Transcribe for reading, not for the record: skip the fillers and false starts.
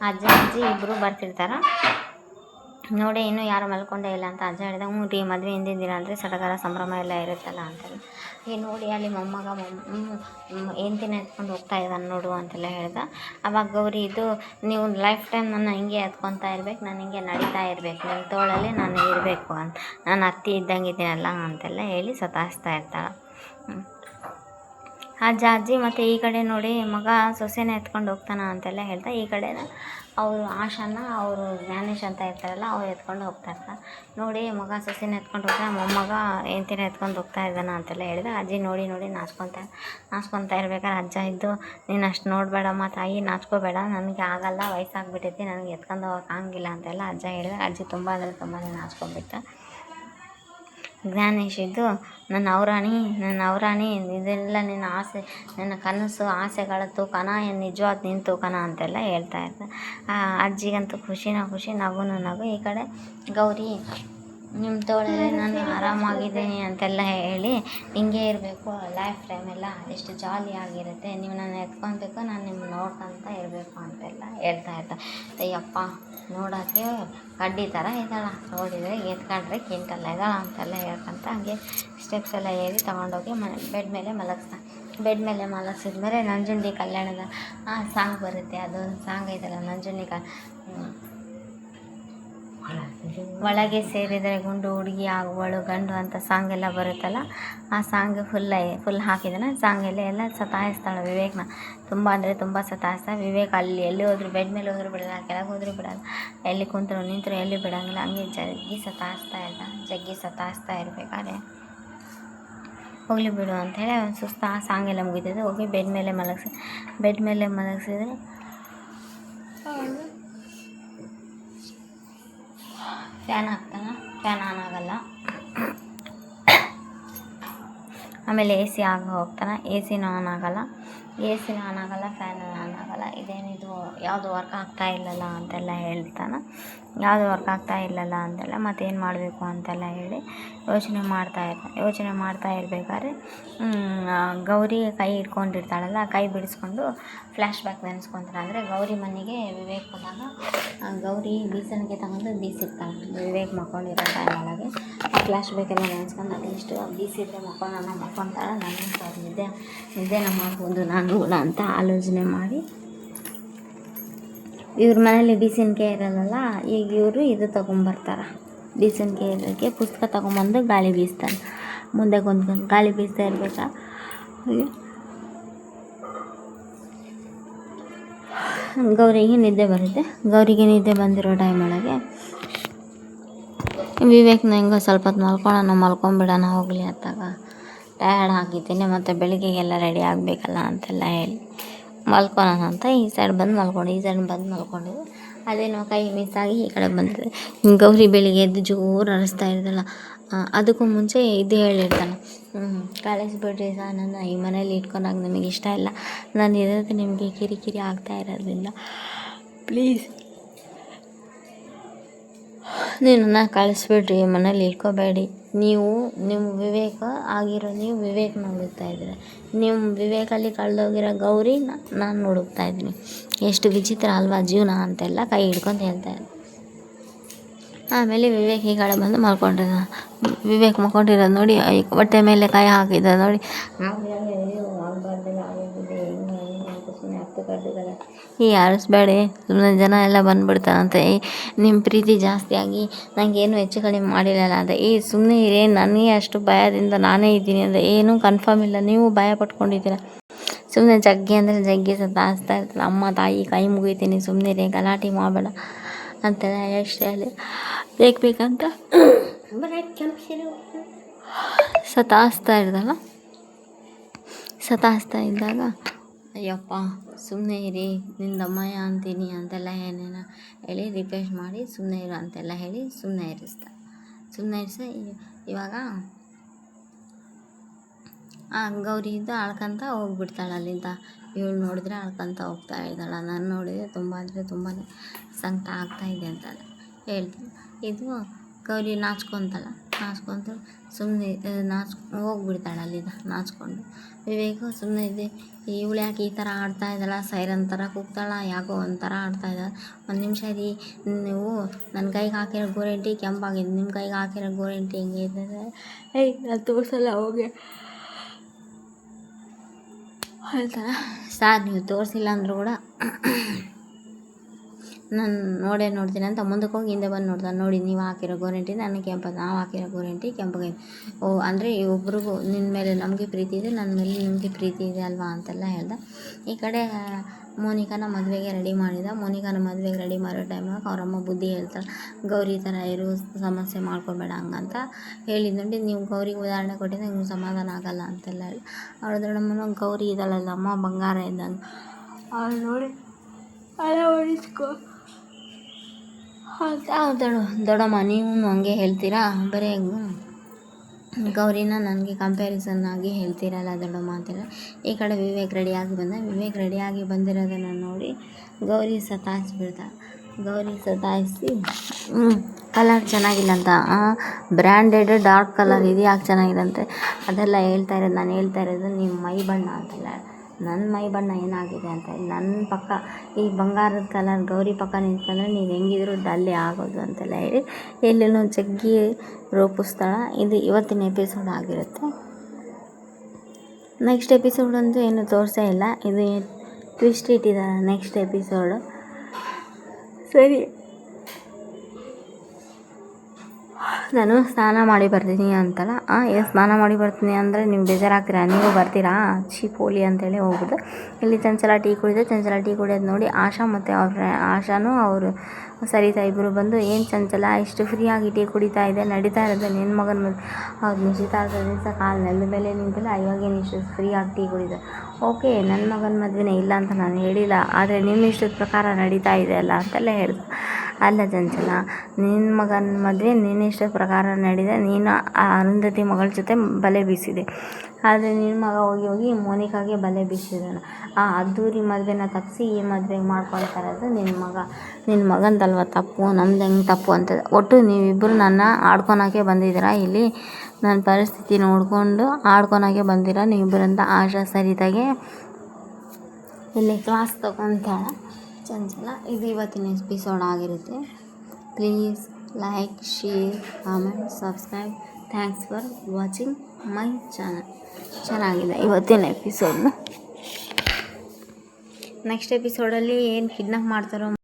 ಅಜ್ಜ ಅಜ್ಜಿ ಇಬ್ಬರು ಬರ್ತಿರ್ತಾರೆ. ನೋಡಿ ಇನ್ನೂ ಯಾರು ಮಲ್ಕೊಂಡೇ ಇಲ್ಲ ಅಂತ ಅಜ್ಜ ಹೇಳಿದ. ಹ್ಞೂ ರೀ, ಮದುವೆ ಹಿಂದಿನ ದಿನ ಅಂದರೆ ಸಡಗರ ಸಂಭ್ರಮ ಎಲ್ಲ ಇರುತ್ತಲ್ಲ ಅಂತೆಲ್ಲ. ನೋಡಿ ಅಲ್ಲಿ ಮೊಮ್ಮಗ ಹೆಂಡ್ತಿನ ಎತ್ಕೊಂಡು ಹೋಗ್ತಾ ಇದ್ದಾನೆ ನೋಡು ಅಂತೆಲ್ಲ ಹೇಳ್ದ. ಅವಾಗ ಗೌರಿ ಇದು ನೀವು ಲೈಫ್ ಟೈಮ್ ನನ್ನ ಹಿಂಗೆ ಎತ್ಕೊತಾ ಇರ್ಬೇಕು, ನಾನು ಹಿಂಗೆ ನಡೀತಾ ಇರಬೇಕು, ನಿಮ್ಮ ತೋಳಲ್ಲಿ ನಾನು ಇರಬೇಕು ಅಂತ, ನಾನು ಅತ್ತಿ ಇದ್ದಂಗೆ ಇದ್ದೀನಲ್ಲ ಅಂತೆಲ್ಲ ಹೇಳಿ ಸತಾಯಿಸ್ತಾ ಇರ್ತಾಳೆ. ಅಜ್ಜ ಅಜ್ಜಿ ಮತ್ತು ಈ ಕಡೆ ನೋಡಿ ಮಗ ಸೊಸೆನ ಎತ್ಕೊಂಡು ಹೋಗ್ತಾನ ಅಂತೆಲ್ಲ ಹೇಳ್ತಾ, ಈ ಕಡೆ ಅವರು ಆಶಾನ ಅವರು ಜ್ಞಾನೇಶ್ ಅಂತ ಇರ್ತಾರಲ್ಲ ಅವ್ರು ಎತ್ಕೊಂಡು ಹೋಗ್ತಾ ಇರ್ತಾರೆ. ನೋಡಿ ಮಗ ಸೊಸೆನ ಎತ್ಕೊಂಡು ಹೋಗ್ತಾನೆ, ಮೊಮ್ಮಗ ಹೆಂಡ್ತಿನ ಎತ್ಕೊಂಡು ಹೋಗ್ತಾ ಇದ್ದಾನ ಅಂತೆಲ್ಲ ಹೇಳಿದ. ಅಜ್ಜಿ ನೋಡಿ ನಾಚ್ಕೊತಾ ಇರ್ಬೇಕಾದ್ರೆ ಅಜ್ಜ ಇದ್ದು, ನೀನು ಅಷ್ಟು ನೋಡಬೇಡಮ್ಮ ತಾಯಿ, ನಾಚ್ಕೋಬೇಡ, ನನಗೆ ಆಗಲ್ಲ, ವಯಸ್ಸಾಗ್ಬಿಟ್ಟೈತಿ, ನನಗೆ ಎತ್ಕೊಂಡು ಹೋಗಕ್ಕೆ ಆಗಂಗಿಲ್ಲ ಅಂತೆಲ್ಲ ಅಜ್ಜ ಹೇಳಿದ. ಅಜ್ಜಿ ತುಂಬ ಅಂದರೆ ತುಂಬಾ ನಾಚ್ಕೊಂಡ್ಬಿಟ್ಟ. ಜ್ಞಾನೇಶ್ ಇದ್ದು, ನನ್ನ ಅವರಾಣಿ ಇದೆಲ್ಲ ನಿನ್ನ ಆಸೆ, ನನ್ನ ಕನಸು ಆಸೆಗಳತ್ತು ಕನ, ಏನು ನಿಜವಾದ ನಿಂತು ಕನ ಅಂತೆಲ್ಲ ಹೇಳ್ತಾ ಇದ್ದ. ಅಜ್ಜಿಗಂತೂ ಖುಷಿ ನಗು. ಈ ಕಡೆ ಗೌರಿ, ನಿಮ್ಮ ತೋಳಲ್ಲಿ ನಾನು ಆರಾಮಾಗಿದ್ದೀನಿ ಅಂತೆಲ್ಲ ಹೇಳಿ, ಹಿಂಗೆ ಇರಬೇಕು ಲೈಫ್ ಟೈಮ್ ಎಲ್ಲ, ಎಷ್ಟು ಜಾಲಿಯಾಗಿರುತ್ತೆ, ನೀವು ನನ್ನ ಎತ್ಕೊಬೇಕು, ನಾನು ನಿಮ್ಮನ್ನ ನೋಡ್ಕೊತ ಇರಬೇಕು ಅಂತೆಲ್ಲ ಹೇಳ್ತಾ ಇದ್ದ. ಅಯ್ಯಪ್ಪ, ನೋಡೋಕ್ಕೆ ಕಡ್ಡಿ ಥರ ಇದ್ದಾಳ, ನೋಡಿದರೆ ಎತ್ಕೊಂಡ್ರೆ ಕಿಂಟಲ್ಲ ಇದ್ದಾಳ ಅಂತೆಲ್ಲ ಹೇಳ್ಕೊಂತ ಹಂಗೆ ಸ್ಟೆಪ್ಸ್ ಎಲ್ಲ ಏರಿ ತೊಗೊಂಡೋಗಿ ಬೆಡ್ ಮೇಲೆ ಮಲಗಿಸಿದ್ಮೇಲೆ ನಂಜುಂಡಿ ಕಲ್ಯಾಣದ ಸಾಂಗ್ ಬರುತ್ತೆ. ಅದು ಸಾಂಗ್ ಐತಲ್ಲ, ನಂಜುಂಡಿ ಒಳಗೆ ಸೇರಿದರೆ ಗುಂಡು ಹುಡುಗಿ ಆಗುವಳು ಗಂಡು ಅಂತ ಸಾಂಗ್ ಎಲ್ಲ ಬರುತ್ತಲ್ಲ, ಆ ಸಾಂಗ್ ಫುಲ್ ಹಾಕಿದ್ದಾನೆ. ಸಾಂಗಲ್ಲಿ ಎಲ್ಲ ಸತಾಯಿಸ್ತಾಳೆ ವಿವೇಕ್ನ, ತುಂಬ ಅಂದರೆ ತುಂಬ ಸತಾಯಿಸ್ತಾಳೆ. ವಿವೇಕ್ ಅಲ್ಲಿ ಎಲ್ಲಿ ಹೋದ್ರು, ಬೆಡ್ ಮೇಲೆ ಹೋದ್ರು ಬಿಡಲ್ಲ, ಕೆಳಗೆ ಹೋದ್ರು ಬಿಡಲ್ಲ, ಎಲ್ಲಿ ನಿಂತರು ಎಲ್ಲಿ ಬಿಡೋಂಗಿಲ್ಲ, ಹಂಗೆ ಜಗ್ಗಿ ಸತಾಯಿಸ್ತಾ ಇರಬೇಕಾದ್ರೆ ಹೋಗಲಿ ಬಿಡು ಅಂಥೇಳಿ ಒಂದು ಸುಸ್ತು ಆ ಸಾಂಗ್ ಎಲ್ಲ ಮುಗಿದಿದೆ. ಹೋಗಿ ಬೆಡ್ ಮೇಲೆ ಮಲಗಿಸಿದ್ರೆ ಫ್ಯಾನ್ ಹಾಕ್ತಾನೆ, ಫ್ಯಾನ್ ಆನ್ ಆಗಲ್ಲ. ಆಮೇಲೆ ಎ ಸಿ ಹೋಗ್ತಾನೆ, ಎ ಸಿನೂ ಆನ್ ಆಗಲ್ಲ, ಫ್ಯಾನ್ ಆನ್ ಆಗಲ್ಲ. ಇದೇನಿದು ಯಾವುದು ವರ್ಕ್ ಆಗ್ತಾ ಇಲ್ಲಲ್ಲ ಅಂತೆಲ್ಲ ಹೇಳ್ತಾನೆ. ಮತ್ತೇನು ಮಾಡಬೇಕು ಅಂತೆಲ್ಲ ಹೇಳಿ ಯೋಚನೆ ಮಾಡ್ತಾ ಇರಬೇಕಾದ್ರೆ ಗೌರಿ ಕೈ ಹಿಡ್ಕೊಂಡಿರ್ತಾಳಲ್ಲ, ಕೈ ಬಿಡಿಸ್ಕೊಂಡು ಫ್ಲ್ಯಾಶ್ ಬ್ಯಾಕ್ ನೆನೆಸ್ಕೊತಾಳೆ. ಅಂದರೆ ಗೌರಿ ಮನೆಗೆ ವಿವೇಕ್ ಬಂದಾಗ ಗೌರಿ ಬೀಸಣಿಗೆ ತಗೊಂಡು ಬೀಸಿರ್ತಾಳೆ ವಿವೇಕ್ ಮಕ್ಕೊಂಡಿರೋ ಟೈಮ್ ಒಳಗೆ. ಆ ಫ್ಲ್ಯಾಶ್ ಬ್ಯಾಕೆಲ್ಲ ನೆನೆಸ್ಕೊಂಡು ಅಟ್ಲೀಸ್ಟ್ ಬೀಸಿದ್ರೆ ಮಕ್ಕೊತಾಳೆ, ನನಗೆ ನಿದ್ದೆನ ಮಾಡ್ಬೋದು ನಾನು ಕೂಡ ಅಂತ ಆಲೋಚನೆ ಮಾಡಿ, ಇವ್ರ ಮನೇಲಿ ಬೀಸಿನ್ಕೆ ಇರಲ್ಲ. ಈಗ ಇವರು ಇದು ತೊಗೊಂಬರ್ತಾರೆ, ಬೀಸಿನ್ಕೆ ಇರೋಕ್ಕೆ ಪುಸ್ತಕ ತೊಗೊಂಬಂದು ಗಾಳಿ ಬೀಸ್ತಾನೆ. ಮುಂದೆ ಕುಂತ್ಕೊಂಡು ಗಾಳಿ ಬೀಸ್ತಾ ಇರ್ಬೇಕಾ ಗೌರಿಗೆ ನಿದ್ದೆ ಬರುತ್ತೆ. ಗೌರಿಗೆ ನಿದ್ದೆ ಬಂದಿರೋ ಟೈಮ್ ಒಳಗೆ ವಿವೇಕ್ನ ಹೆಂಗೋ ಸ್ವಲ್ಪ ಹೊತ್ತು ಮಲ್ಕೊಂಬಿಡೋಣ ಹೋಗಲಿ ಅತ್ತಾಗ, ಟಯರ್ಡ್ ಆಗಿದ್ದೀನಿ, ಮತ್ತು ಬೆಳಿಗ್ಗೆಗೆಲ್ಲ ರೆಡಿ ಆಗಬೇಕಲ್ಲ ಅಂತೆಲ್ಲ ಹೇಳಿ ಮಲ್ಕೊಳ್ಳೋಣ ಅಂತ ಈ ಸೈಡ್ ಬಂದು ಮಲ್ಕೊಂಡಿದ್ದೆ. ಅದೇನೋ ಕೈ ಮಿಸ್ ಆಗಿ ಈ ಕಡೆ ಬಂದಿದೆ. ಗೌರಿ ಬೆಳಿಗ್ಗೆ ಎದ್ದು ಜೋರು ಅರಸ್ತಾ ಇರ್ತಾಳೆ. ಅದಕ್ಕೂ ಮುಂಚೆ ಇದು ಹೇಳಿರ್ತಾನೆ, ಕಳಿಸ್ಬಿಡ್ರಿ ಸರ್, ನನ್ನ ಈ ಮನೇಲಿ ಇಟ್ಕೊಂಡಾಗ ನಮಗೆ ಇಷ್ಟ ಇಲ್ಲ, ನಾನು ಇರೋದು ನಿಮಗೆ ಕಿರಿಕಿರಿ ಆಗ್ತಾ ಇರೋದ್ರಿಂದ ಪ್ಲೀಸ್ ನೀವು ನನ್ನ ಕಳಿಸ್ಬಿಡ್ರಿ, ಮನೇಲಿ ಇಟ್ಕೋಬೇಡಿ. ನಿಮ್ಮ ವಿವೇಕ ಆಗಿರೋ ನೀವು ವಿವೇಕ್ನ ಹುಡುಕ್ತಾ ಇದ್ದೀರ, ನಿಮ್ಮ ವಿವೇಕಲ್ಲಿ ಕಳೆದೋಗಿರೋ ಗೌರಿನ ನಾನು ಹುಡುಕ್ತಾ ಇದ್ದೀನಿ, ಎಷ್ಟು ವಿಚಿತ್ರ ಅಲ್ವಾ ಜೀವನ ಅಂತೆಲ್ಲ ಕೈ ಹಿಡ್ಕೊಂಡು ಹೇಳ್ತಾ ಇದ್ದೆ. ಆಮೇಲೆ ವಿವೇಕ್ ಈ ಕಡೆ ಬಂದು ಮಲ್ಕೊಂಡಿರೋದು ನೋಡಿ, ಹೊಟ್ಟೆ ಮೇಲೆ ಕೈ ಹಾಕಿದ ನೋಡಿ, ಈ ಆರಿಸ್ಬೇಡಿ, ಸುಮ್ಮನೆ ಜನ ಎಲ್ಲ ಬಂದುಬಿಡ್ತಾರಂತೆ, ನಿಮ್ಮ ಪ್ರೀತಿ ಜಾಸ್ತಿ ಆಗಿ ನನಗೇನು ಹೆಚ್ಚು ಕಡಿಮೆ ಮಾಡಿರಲ್ಲ ಅಂತ. ಸುಮ್ಮನೆ ಇರೇ, ನನಗೆ ಅಷ್ಟು ಭಯದಿಂದ ನಾನೇ ಇದ್ದೀನಿ ಅಂದರೆ ಏನೂ ಕನ್ಫರ್ಮ್ ಇಲ್ಲ, ನೀವು ಭಯ ಪಟ್ಕೊಂಡಿದ್ದೀರ. ಸುಮ್ಮನೆ ಜಗ್ಗಿ ಸತಾಯಿಸ್ತಾ ಇರ್ತಾಳೆ. ಅಮ್ಮ ತಾಯಿ ಕೈ ಮುಗಿತೀನಿ, ಸುಮ್ಮನೆ ಇರೇ, ಗಲಾಟೆ ಮಾಡಬೇಡ ಅಂತೆಲ್ಲ ಎಷ್ಟು ಹೇಳಿ ಬೇಕಂತ ಸತಾಯಿಸ್ತಾ ಇದ್ದಾಗ ಅಯ್ಯಪ್ಪ ಸುಮ್ಮನೆ ಇರಿ, ನಿಂದಮ್ಮಯ್ಯ ಅಂತೀನಿ ಅಂತೆಲ್ಲ ಏನೇನೋ ಹೇಳಿ ರಿಕ್ವೆಸ್ಟ್ ಮಾಡಿ ಸುಮ್ಮನೆ ಇರು ಅಂತೆಲ್ಲ ಹೇಳಿ ಸುಮ್ಮನೆ ಇರಿಸಿ ಇವಾಗ ಗೌರಿ ಇದ್ದು ಅಳ್ಕೊಂತ ಹೋಗ್ಬಿಡ್ತಾಳೆ ಅಲ್ಲಿಂದ. ಇವಳು ನೋಡಿದ್ರೆ ಅಳ್ಕೊಂತ ಹೋಗ್ತಾ ಇದ್ದಾಳೆ, ನಾನು ನೋಡಿದರೆ ತುಂಬ ಅಂದರೆ ತುಂಬಾ ಸಂಕಟ ಆಗ್ತಾಯಿದೆ ಅಂತ ಹೇಳ್ತೀನಿ. ಇದು ಗೌರಿ ನಾಚ್ಕೊತಾಳೆ. ನಾಚ್ಕೊಂತ ಸುಮ್ಮನೆ ಹೋಗ್ಬಿಡ್ತಾಳೆ ಅಲ್ಲಿಂದ ನಾಚ್ಕೊಂಡು. ವಿವೇಕು ಸುಮ್ಮನೆ ಇದೆ, ಇವಳು ಯಾಕೆ ಈ ಥರ ಆಡ್ತಾ ಇದ್ದಾಳ, ಸೈರನ್ ಥರ ಕೂಗ್ತಾಳ, ಯಾಕೋ ಒಂಥರ ಆಡ್ತಾ ಇದ್ದಾಳೆ. ಒಂದು ನಿಮಿಷ ಇರಿ, ನೀವು ನನ್ನ ಕೈಗೆ ಹಾಕಿರೋ ಗೋರಂಟಿ ಕೆಂಪಾಗಿದೆ, ನಿಮ್ಮ ಕೈಗೆ ಹಾಕಿರೋ ಗೋರಂಟಿ ಹೆಂಗೆ ಇರ್ತದೆ, ನಾನು ತೋರಿಸಲ್ಲ ಹೋಗಿ ಹೇಳ್ತಾನೆ. ಸಾರ್ ನೀವು ತೋರಿಸಿಲ್ಲ ಅಂದರೂ ಕೂಡ ನಾನು ನೋಡ್ತೀನಿ ಅಂತ ಮುಂದಕ್ಕೆ ಹೋಗಿ ಹಿಂದೆ ಬಂದು ನೋಡ್ತಾನೆ. ನೋಡಿ ನೀವು ಹಾಕಿರೋ ಗೋರಂಟಿ ನನಗೆ ಕೆಂಪದ, ನಾವು ಹಾಕಿರೋ ಗೋರಂಟಿ ಕೆಂಪಗೈತೆ. ಓ ಅಂದರೆ ಒಬ್ರಿಗೂ ನಿನ್ನ ಮೇಲೆ ನಮಗೆ ಪ್ರೀತಿ ಇದೆ, ನನ್ನ ಮೇಲೆ ನಿಮಗೆ ಪ್ರೀತಿ ಇದೆ ಅಲ್ವಾ ಅಂತೆಲ್ಲ ಹೇಳ್ದೆ. ಈ ಕಡೆ ಮೋನಿಕಾನ ಮದುವೆಗೆ ರೆಡಿ ಮಾಡಿದ. ಮೋನಿಕಾನ ಮದುವೆಗೆ ರೆಡಿ ಮಾಡೋ ಟೈಮಾಗ ಅವರಮ್ಮ ಬುದ್ಧಿ ಹೇಳ್ತಾಳೆ, ಗೌರಿ ಥರ ಇರು, ಸಮಸ್ಯೆ ಮಾಡ್ಕೊಬೇಡ ಹಂಗಂತ ಹೇಳಿದ ನೋಡಿ. ನೀವು ಗೌರಿಗೆ ಉದಾಹರಣೆ ಕೊಟ್ಟಿದ್ದೆ ನಿಮ್ಗೆ ಸಮಾಧಾನ ಆಗಲ್ಲ ಅಂತೆಲ್ಲ ಹೇಳಿ ಅವಳ ದೊಡ್ಡಮ್ಮನ ಗೌರಿ ಇದ್ದಾಳಲ್ಲ ಅಮ್ಮ ಬಂಗಾರ ಇದ್ದಂಗೆ ಅವಳು ನೋಡಿ ಅಲ್ಲ ಹೊಡಿಸ್ಕೊ ಅಂತ ದೊಡ್ಡಮ್ಮ ನೀವು ಹಂಗೆ ಹೇಳ್ತೀರಾ, ಬರೀ ಗೌರಿನ ನನಗೆ ಕಂಪ್ಯಾರಿಸನ್ ಆಗಿ ಹೇಳ್ತೀರಲ್ಲ ದೊಡ್ಡಮ್ಮ ಅಂತೀರ. ಈ ಕಡೆ ವಿವೇಕ್ ರೆಡಿಯಾಗಿ ಬಂದ. ವಿವೇಕ್ ರೆಡಿಯಾಗಿ ಬಂದಿರೋದನ್ನು ನೋಡಿ ಗೌರಿ ಸತಾಯಿಸ್ಬಿಡ್ತಾಳೆ. ಗೌರಿ ಸತಾಯಿಸಿ ಕಲರ್ ಚೆನ್ನಾಗಿಲ್ಲ ಅಂತ, ಬ್ರ್ಯಾಂಡೆಡ್ ಡಾರ್ಕ್ ಕಲರ್ ಇದು ಯಾಕೆ ಚೆನ್ನಾಗಿಲ್ಲಂತೆ ಅದೆಲ್ಲ ನಾನು ಹೇಳ್ತಾ ಇರೋದು ನಿಮ್ಮ ಮೈ ಬಣ್ಣ ಅಂತಲ್ಲ, ನನ್ನ ಮೈ ಬಣ್ಣ ಏನಾಗಿದೆ ಅಂತ. ನನ್ನ ಪಕ್ಕ ಈ ಬಂಗಾರದ ಕಲರ್ ಗೌರಿ ಪಕ್ಕ ನಿಂತ್ಕೊಂಡ್ರೆ ನೀವು ಹೆಂಗಿದ್ರು ಡಲ್ಲೇ ಆಗೋದು ಅಂತೆಲ್ಲ ಹೇಳಿ ಎಲ್ಲೂ ಜಗ್ಗಿ ರೂಪಿಸ್ತಾಳ. ಇದು ಇವತ್ತಿನ ಎಪಿಸೋಡ್ ಆಗಿರುತ್ತೆ. ನೆಕ್ಸ್ಟ್ ಎಪಿಸೋಡ್ ಅಂತೂ ಏನು ತೋರಿಸೇ ಇಲ್ಲ, ಇದು ಟ್ವಿಸ್ಟ್ ಇಟ್ಟಿದ್ದಾರೆ ನೆಕ್ಸ್ಟ್ ಎಪಿಸೋಡು. ಸರಿ, ನಾನು ಸ್ನಾನ ಮಾಡಿ ಬರ್ತೀನಿ ಅಂತಲ್ಲ. ಸ್ನಾನ ಮಾಡಿ ಬರ್ತೀನಿ ಅಂದರೆ ನೀವು ಬೇಜಾರಾಗ್ತೀರಾ, ನೀವು ಬರ್ತೀರಾ ಚೀಪೋಲಿ ಅಂತೇಳಿ ಹೋಗೋದು. ಇಲ್ಲಿ ಚಂಚಲ ಟೀ ಕುಡಿಯೋದು ನೋಡಿ ಆಶಾ ಮತ್ತು ಆಶಾನು ಅವರು ಸರಿತಾ ಇಬ್ಬರು ಬಂದು, ಏನು ಚಂಚಲ ಇಷ್ಟು ಫ್ರೀಯಾಗಿ ಟೀ ಕುಡಿತಾ ಇದೆ, ನಡೀತಾ ಇರೋದು ನಿನ್ನ ಮಗನ ಅವ್ರು ನಿಶ್ಚಿತಾರ್ಥ ದಿವಸ ಕಾಲು ನೆಲದ ಮೇಲೆ ನಿಂತಿಲ್ಲ, ಇವಾಗೇನು ಇಷ್ಟು ಫ್ರೀಯಾಗಿ ಟೀ ಕುಡಿದ. ಓಕೆ, ನನ್ನ ಮಗನ ಮದುವೆನೇ ಇಲ್ಲ ಅಂತ ನಾನು ಹೇಳಿಲ್ಲ, ಆದರೆ ನಿಮ್ಮ ಇಷ್ಟದ ಪ್ರಕಾರ ನಡೀತಾ ಇದೆ ಅಲ್ಲ ಅಂತೆಲ್ಲ ಹೇಳ್ದೆ. ಅಲ್ಲ ಚಂಚಲ, ನಿನ್ನ ಮಗನ ಮದುವೆ ನಿನ್ನ ಇಷ್ಟದ ಪ್ರಕಾರ ನಡೆದ, ನೀನು ಆ ಅರುಂಧತಿ ಮಗಳ ಜೊತೆ ಬಲೆ ಬೀಸಿದೆ, ಆದರೆ ನಿನ್ನ ಮಗ ಹೋಗಿ ಮೋನಿಕಾಗೆ ಬಲೆ ಬೀಸಿದಾನೆ. ಆ ಅದ್ದೂರಿ ಮದುವೆನ ತಪ್ಪಿಸಿ ಈ ಮದುವೆಗೆ ಮಾಡ್ಕೊಳ್ತಾ ಇರೋದು ನಿನ್ನ ಮಗಂದಲ್ವ ತಪ್ಪು, ನಮ್ದು ಹೆಂಗೆ ತಪ್ಪು ಅಂತ. ಒಟ್ಟು ನೀವಿಬ್ಬರು ನನ್ನ ಆಡ್ಕೊಳಕ್ಕೆ ಬಂದಿದ್ದೀರಾ, ಇಲ್ಲಿ ನನ್ನ ಪರಿಸ್ಥಿತಿ ನೋಡಿಕೊಂಡು ಆಡ್ಕೊಳಕ್ಕೆ ಬಂದಿರ ನೀವಿಬ್ಬರಂತ ಆಶಾ ಸರಿತಾಗೆ ಇಲ್ಲಿ ಕ್ಲಾಸ್ ತೊಗೊತಾಳೆ ಚಂಚಲ. ಇದು ಇವತ್ತಿನ ಎಪಿಸೋಡ್ ಆಗಿರುತ್ತೆ. Please like, share, comment, subscribe. Thanks for watching my channel. ಚೆನ್ನಾಗಿದೆ ಇವತ್ತಿನ ಎಪಿಸೋಡ್ನು. ನೆಕ್ಸ್ಟ್ ಎಪಿಸೋಡಲ್ಲಿ ಏನು ಕಿಡ್ನಾಪ್ ಮಾಡ್ತಾರೋ